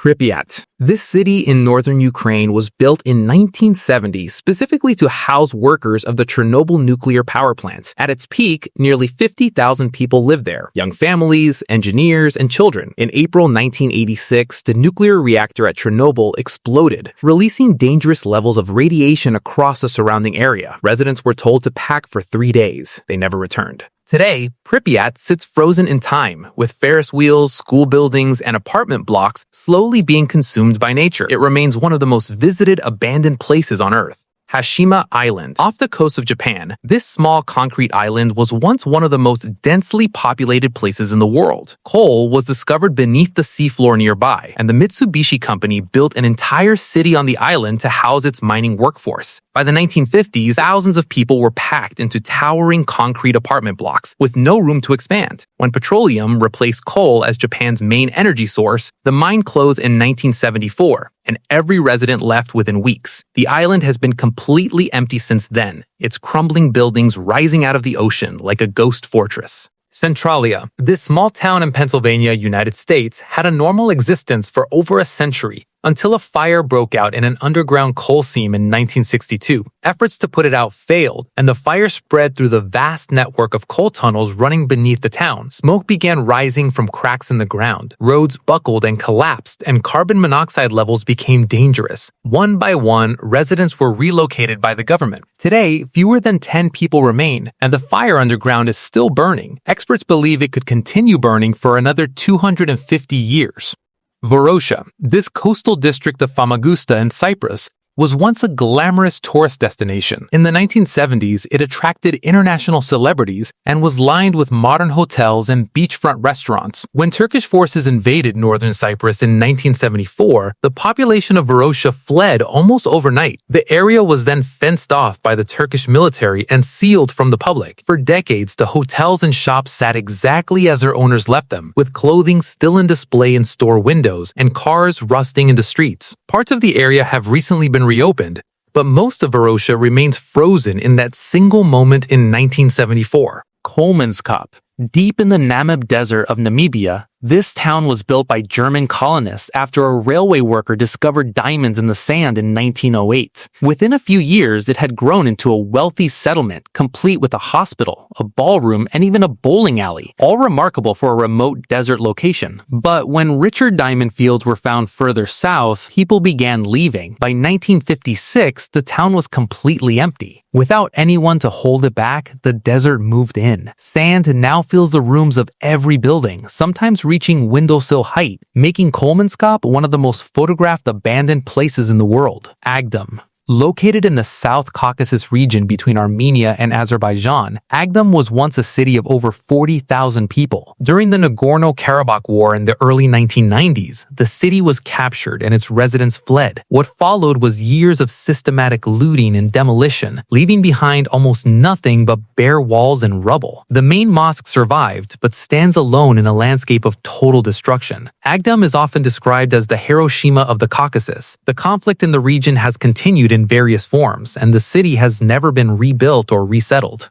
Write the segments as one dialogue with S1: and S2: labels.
S1: Pripyat. This city in northern Ukraine was built in 1970 specifically to house workers of the Chernobyl nuclear power plant. At its peak, nearly 50,000 people lived there, young families, engineers, and children. In April 1986, the nuclear reactor at Chernobyl exploded, releasing dangerous levels of radiation across the surrounding area. Residents were told to pack for 3 days. They never returned. Today, Pripyat sits frozen in time, with Ferris wheels, school buildings, and apartment blocks slowly being consumed by nature. It remains one of the most visited abandoned places on Earth. Hashima Island. Off the coast of Japan, this small concrete island was once one of the most densely populated places in the world. Coal was discovered beneath the seafloor nearby, and the Mitsubishi company built an entire city on the island to house its mining workforce. By the 1950s, thousands of people were packed into towering concrete apartment blocks with no room to expand. When petroleum replaced coal as Japan's main energy source, the mine closed in 1974, and every resident left within weeks. The island has been completely empty since then, its crumbling buildings rising out of the ocean like a ghost fortress. Centralia. This small town in Pennsylvania, United States, had a normal existence for over a century, until a fire broke out in an underground coal seam in 1962. Efforts to put it out failed, and the fire spread through the vast network of coal tunnels running beneath the town. Smoke began rising from cracks in the ground. Roads buckled and collapsed, and carbon monoxide levels became dangerous. One by one, residents were relocated by the government. Today, fewer than 10 people remain, and the fire underground is still burning. Experts believe it could continue burning for another 250 years. Varosha. This coastal district of Famagusta in Cyprus was once a glamorous tourist destination. In the 1970s, it attracted international celebrities and was lined with modern hotels and beachfront restaurants. When Turkish forces invaded northern Cyprus in 1974, the population of Varosha fled almost overnight. The area was then fenced off by the Turkish military and sealed from the public. For decades, the hotels and shops sat exactly as their owners left them, with clothing still in display in store windows and cars rusting in the streets. Parts of the area have recently been reopened, but most of Varosha remains frozen in that single moment in 1974. Kolmanskop. Deep in the Namib Desert of Namibia, this town was built by German colonists after a railway worker discovered diamonds in the sand in 1908. Within a few years, it had grown into a wealthy settlement, complete with a hospital, a ballroom, and even a bowling alley, all remarkable for a remote desert location. But when richer diamond fields were found further south, people began leaving. By 1956, the town was completely empty. Without anyone to hold it back, the desert moved in. Sand now fills the rooms of every building, sometimes reaching windowsill height, making Kolmanskop one of the most photographed abandoned places in the world. Agdam. Located in the South Caucasus region between Armenia and Azerbaijan, Agdam was once a city of over 40,000 people. During the Nagorno-Karabakh War in the early 1990s, the city was captured and its residents fled. What followed was years of systematic looting and demolition, leaving behind almost nothing but bare walls and rubble. The main mosque survived, but stands alone in a landscape of total destruction. Agdam is often described as the Hiroshima of the Caucasus. The conflict in the region has continued in various forms, and the city has never been rebuilt or resettled.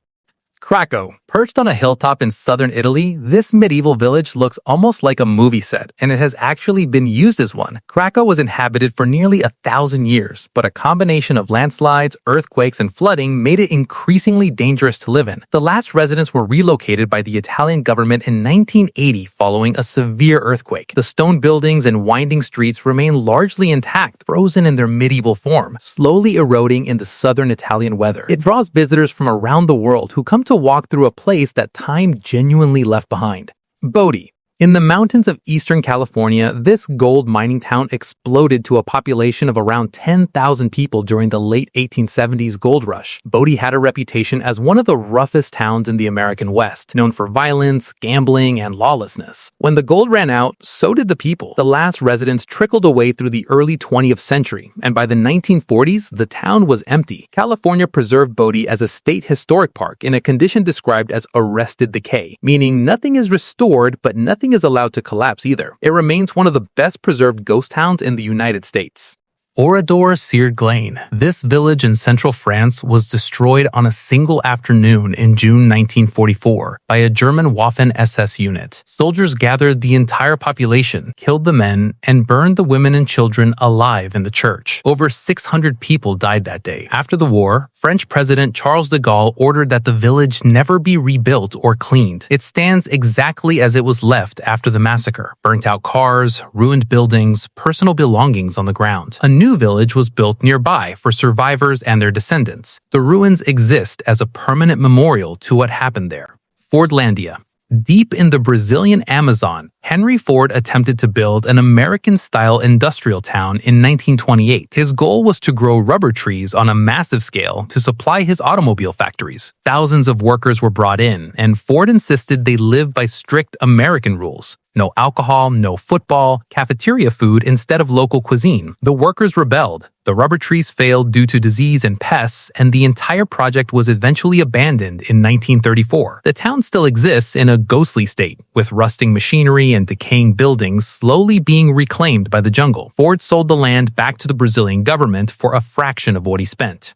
S1: Krakow. Perched on a hilltop in southern Italy, this medieval village looks almost like a movie set, and it has actually been used as one. Krakow was inhabited for nearly 1,000 years, but a combination of landslides, earthquakes, and flooding made it increasingly dangerous to live in. The last residents were relocated by the Italian government in 1980 following a severe earthquake. The stone buildings and winding streets remain largely intact, frozen in their medieval form, slowly eroding in the southern Italian weather. It draws visitors from around the world who come to walk through a place that time genuinely left behind. Bodie. In the mountains of eastern California, this gold mining town exploded to a population of around 10,000 people during the late 1870s gold rush. Bodie had a reputation as one of the roughest towns in the American West, known for violence, gambling, and lawlessness. When the gold ran out, so did the people. The last residents trickled away through the early 20th century, and by the 1940s, the town was empty. California preserved Bodie as a state historic park in a condition described as arrested decay, meaning nothing is restored, but nothing is allowed to collapse either. It remains one of the best preserved ghost towns in the United States. Oradour-sur-Glane. This village in central France was destroyed on a single afternoon in June 1944 by a German Waffen-SS unit. Soldiers gathered the entire population, killed the men, and burned the women and children alive in the church. Over 600 people died that day. After the war, French President Charles de Gaulle ordered that the village never be rebuilt or cleaned. It stands exactly as it was left after the massacre. Burnt-out cars, ruined buildings, personal belongings on the ground. A new village was built nearby for survivors and their descendants. The ruins exist as a permanent memorial to what happened there. Fordlandia. Deep in the Brazilian Amazon, Henry Ford attempted to build an American-style industrial town in 1928. His goal was to grow rubber trees on a massive scale to supply his automobile factories. Thousands of workers were brought in, and Ford insisted they live by strict American rules. No alcohol, no football, cafeteria food instead of local cuisine. The workers rebelled. The rubber trees failed due to disease and pests, and the entire project was eventually abandoned in 1934. The town still exists in a ghostly state, with rusting machinery and decaying buildings slowly being reclaimed by the jungle. Ford sold the land back to the Brazilian government for a fraction of what he spent.